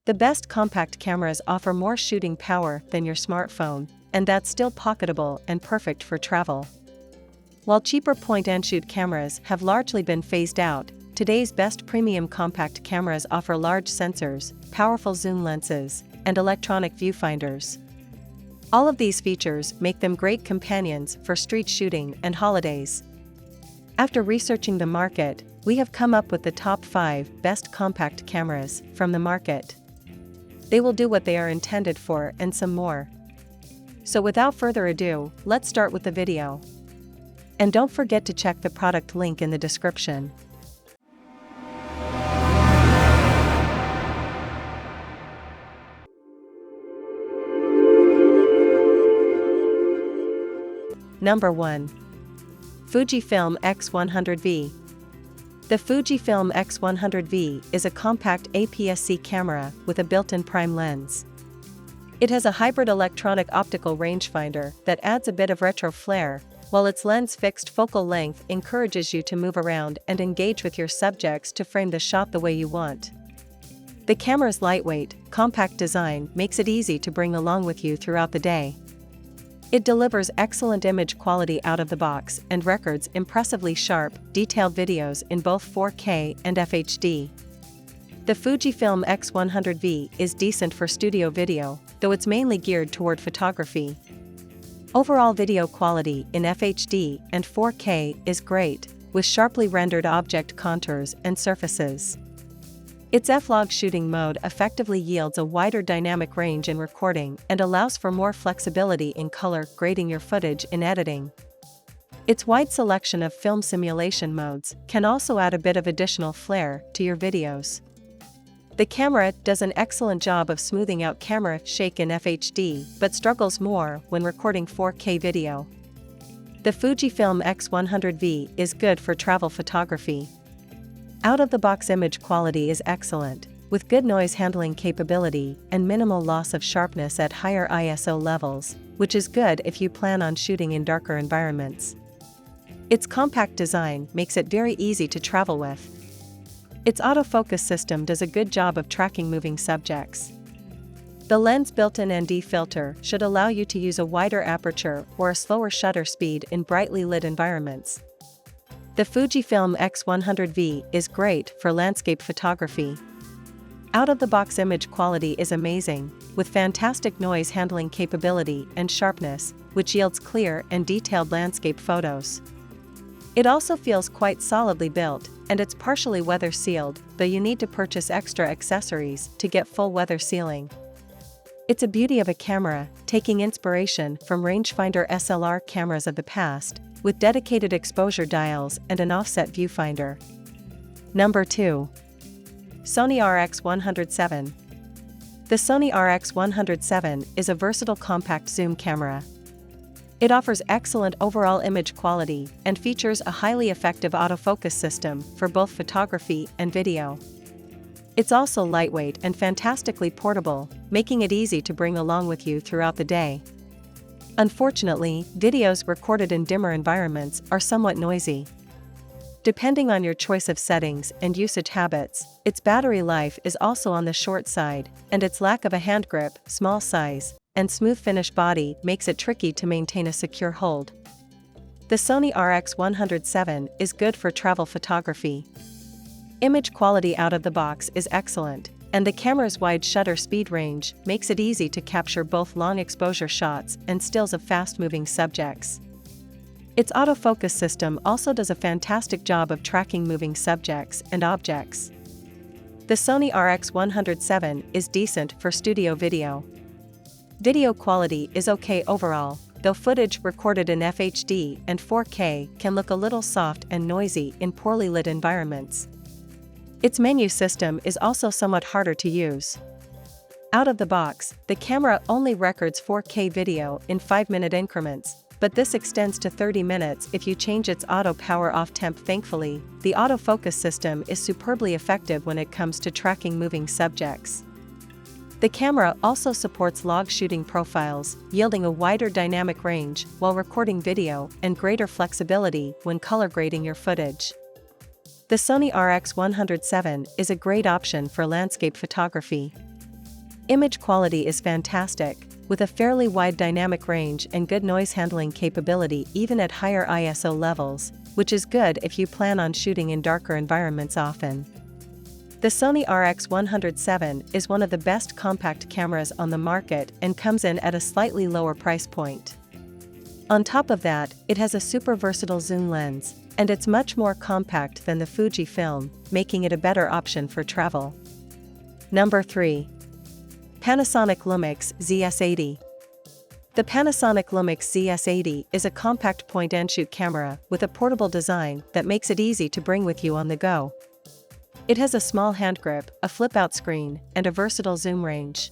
The best compact cameras offer more shooting power than your smartphone, and that's still pocketable and perfect for travel. While cheaper point-and-shoot cameras have largely been phased out, today's best premium compact cameras offer large sensors, powerful zoom lenses, and electronic viewfinders. All of these features make them great companions for street shooting and holidays. After researching the market, we have come up with the top 5 best compact cameras from the market. They will do what they are intended for and some more. So without further ado, let's start with the video. And don't forget to check the product link in the description. Number 1. Fujifilm X100V. The Fujifilm X100V is a compact APS-C camera with a built-in prime lens. It has a hybrid electronic optical rangefinder that adds a bit of retro flair, while its lens-fixed focal length encourages you to move around and engage with your subjects to frame the shot the way you want. The camera's lightweight, compact design makes it easy to bring along with you throughout the day. It delivers excellent image quality out of the box and records impressively sharp, detailed videos in both 4K and FHD. The Fujifilm X100V is decent for studio video, though it's mainly geared toward photography. Overall video quality in FHD and 4K is great, with sharply rendered object contours and surfaces. Its F-Log shooting mode effectively yields a wider dynamic range in recording and allows for more flexibility in color grading your footage in editing. Its wide selection of film simulation modes can also add a bit of additional flair to your videos. The camera does an excellent job of smoothing out camera shake in FHD but struggles more when recording 4K video. The Fujifilm X100V is good for travel photography. Out-of-the-box image quality is excellent, with good noise handling capability and minimal loss of sharpness at higher ISO levels, which is good if you plan on shooting in darker environments. Its compact design makes it very easy to travel with. Its autofocus system does a good job of tracking moving subjects. The lens built-in ND filter should allow you to use a wider aperture or a slower shutter speed in brightly lit environments. The Fujifilm X100V is great for landscape photography. Out-of-the-box image quality is amazing, with fantastic noise handling capability and sharpness, which yields clear and detailed landscape photos. It also feels quite solidly built, and it's partially weather sealed, though you need to purchase extra accessories to get full weather sealing. It's a beauty of a camera, taking inspiration from rangefinder SLR cameras of the past, with dedicated exposure dials and an offset viewfinder. Number 2. Sony RX100 VII. The Sony RX100 VII is a versatile compact zoom camera. It offers excellent overall image quality and features a highly effective autofocus system for both photography and video. It's also lightweight and fantastically portable, making it easy to bring along with you throughout the day. Unfortunately, videos recorded in dimmer environments are somewhat noisy. Depending on your choice of settings and usage habits, its battery life is also on the short side, and its lack of a hand grip, small size, and smooth finish body makes it tricky to maintain a secure hold. The Sony RX100 VII is good for travel photography. Image quality out of the box is excellent, and the camera's wide shutter speed range makes it easy to capture both long exposure shots and stills of fast-moving subjects. Its autofocus system also does a fantastic job of tracking moving subjects and objects. The Sony RX100 VII is decent for studio video. Video quality is okay overall, though footage recorded in FHD and 4K can look a little soft and noisy in poorly lit environments. Its menu system is also somewhat harder to use. Out of the box, the camera only records 4K video in 5-minute increments, but this extends to 30 minutes if you change its auto power off temp. Thankfully, the autofocus system is superbly effective when it comes to tracking moving subjects. The camera also supports log shooting profiles, yielding a wider dynamic range while recording video and greater flexibility when color grading your footage. The Sony RX100 VII is a great option for landscape photography. Image quality is fantastic, with a fairly wide dynamic range and good noise handling capability even at higher ISO levels, which is good if you plan on shooting in darker environments often. The Sony RX100 VII is one of the best compact cameras on the market and comes in at a slightly lower price point. On top of that, it has a super versatile zoom lens, and it's much more compact than the Fujifilm, making it a better option for travel. Number 3. Panasonic LUMIX ZS80. The Panasonic LUMIX ZS80 is a compact point-and-shoot camera with a portable design that makes it easy to bring with you on the go. It has a small hand grip, a flip-out screen, and a versatile zoom range.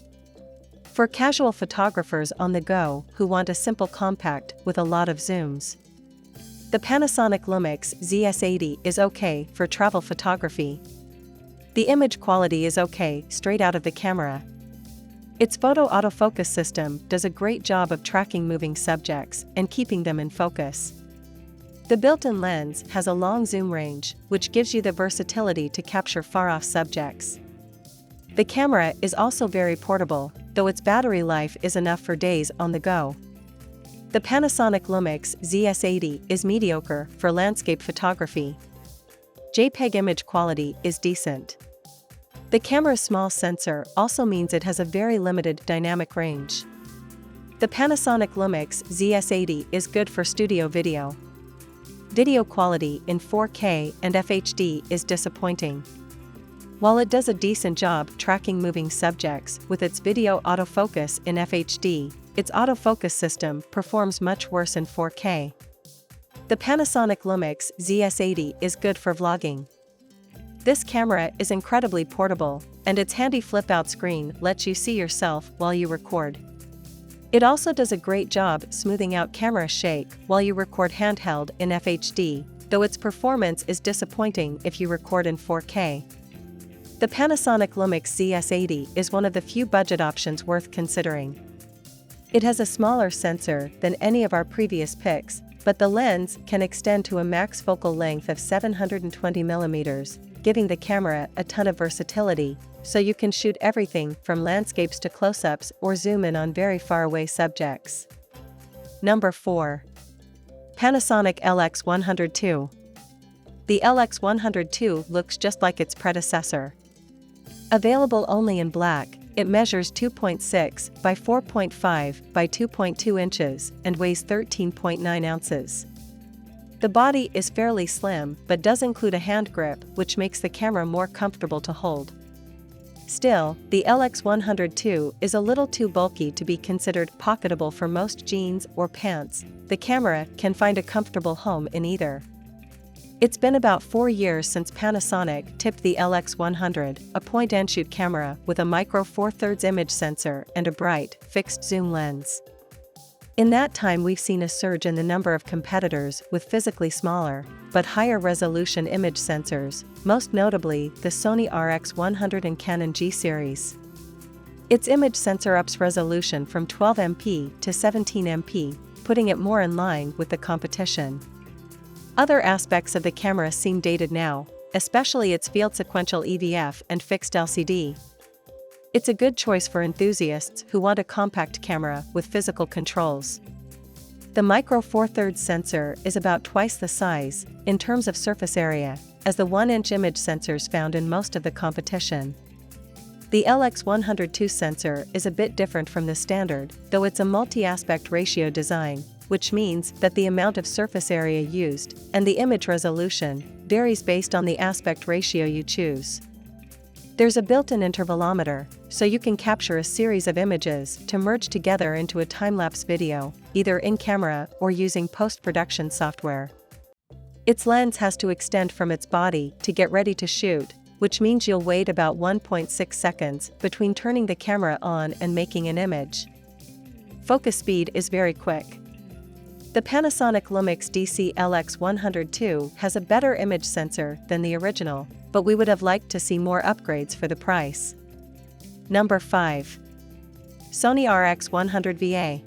For casual photographers on the go who want a simple compact with a lot of zooms, the Panasonic LUMIX ZS80 is okay for travel photography. The image quality is okay straight out of the camera. Its photo autofocus system does a great job of tracking moving subjects and keeping them in focus. The built-in lens has a long zoom range, which gives you the versatility to capture far-off subjects. The camera is also very portable, though its battery life is enough for days on the go. The Panasonic LUMIX ZS80 is mediocre for landscape photography. JPEG image quality is decent. The camera's small sensor also means it has a very limited dynamic range. The Panasonic LUMIX ZS80 is good for studio video. Video quality in 4K and FHD is disappointing. While it does a decent job tracking moving subjects with its video autofocus in FHD, its autofocus system performs much worse in 4K. The Panasonic LUMIX ZS80 is good for vlogging. This camera is incredibly portable, and its handy flip-out screen lets you see yourself while you record. It also does a great job smoothing out camera shake while you record handheld in FHD, though its performance is disappointing if you record in 4K. The Panasonic LUMIX ZS80 is one of the few budget options worth considering. It has a smaller sensor than any of our previous picks, but the lens can extend to a max focal length of 720mm, giving the camera a ton of versatility, so you can shoot everything from landscapes to close-ups or zoom in on very far-away subjects. Number 4. Panasonic LX100 II. The LX100 II looks just like its predecessor. Available only in black, it measures 2.6 by 4.5 by 2.2 inches and weighs 13.9 ounces. The body is fairly slim but does include a hand grip, which makes the camera more comfortable to hold. Still, the LX100 II is a little too bulky to be considered pocketable for most jeans or pants. The camera can find a comfortable home in either. It's been about 4 years since Panasonic tipped the LX100, a point-and-shoot camera with a micro Four Thirds image sensor and a bright, fixed zoom lens. In that time we've seen a surge in the number of competitors with physically smaller, but higher resolution image sensors, most notably the Sony RX100 and Canon G series. Its image sensor ups resolution from 12MP to 17MP, putting it more in line with the competition. Other aspects of the camera seem dated now, especially its field sequential EVF and fixed LCD. It's a good choice for enthusiasts who want a compact camera with physical controls. The micro Four Thirds sensor is about twice the size, in terms of surface area, as the 1-inch image sensors found in most of the competition. The LX100 II sensor is a bit different from the standard, though it's a multi-aspect ratio design, which means that the amount of surface area used and the image resolution varies based on the aspect ratio you choose. There's a built-in intervalometer, so you can capture a series of images to merge together into a time-lapse video, either in-camera or using post-production software. Its lens has to extend from its body to get ready to shoot, which means you'll wait about 1.6 seconds between turning the camera on and making an image. Focus speed is very quick. The Panasonic LUMIX DC LX100 II has a better image sensor than the original, but we would have liked to see more upgrades for the price. Number 5. Sony RX100 VA.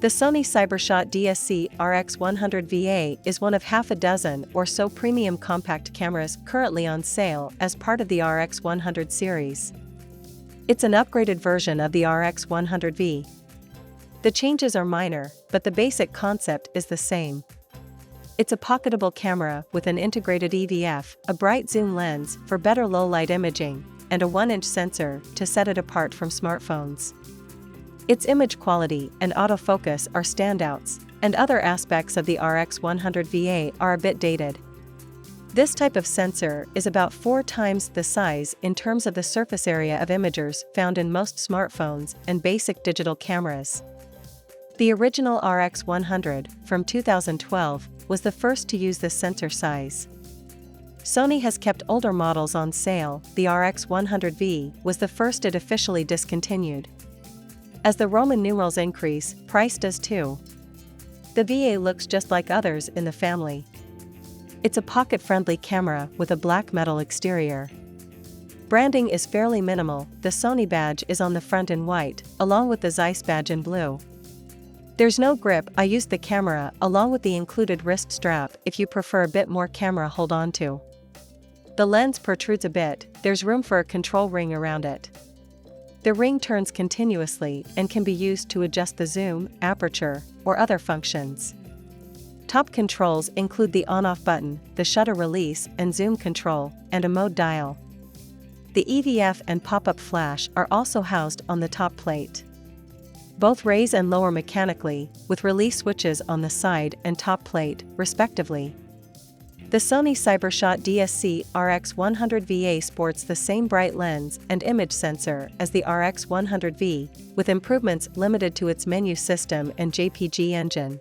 The Sony CyberShot DSC RX100 VA is one of half a dozen or so premium compact cameras currently on sale as part of the RX100 series. It's an upgraded version of the RX100V. The changes are minor, but the basic concept is the same. It's a pocketable camera with an integrated EVF, a bright zoom lens for better low-light imaging, and a 1-inch sensor to set it apart from smartphones. Its image quality and autofocus are standouts, and other aspects of the RX100VA are a bit dated. This type of sensor is about 4 times the size in terms of the surface area of imagers found in most smartphones and basic digital cameras. The original RX100 from 2012 was the first to use this sensor size. Sony has kept older models on sale. The RX100V was the first it officially discontinued. As the Roman numerals increase, price does too. The VA looks just like others in the family. It's a pocket-friendly camera with a black metal exterior. Branding is fairly minimal. The Sony badge is on the front in white, along with the Zeiss badge in blue. There's no grip. I used the camera along with the included wrist strap if you prefer a bit more camera hold on to. The lens protrudes a bit. There's room for a control ring around it. The ring turns continuously and can be used to adjust the zoom, aperture, or other functions. Top controls include the on-off button, the shutter release and zoom control, and a mode dial. The EVF and pop-up flash are also housed on the top plate. Both raise and lower mechanically, with release switches on the side and top plate, respectively. The Sony CyberShot DSC RX100VA sports the same bright lens and image sensor as the RX100V, with improvements limited to its menu system and JPG engine.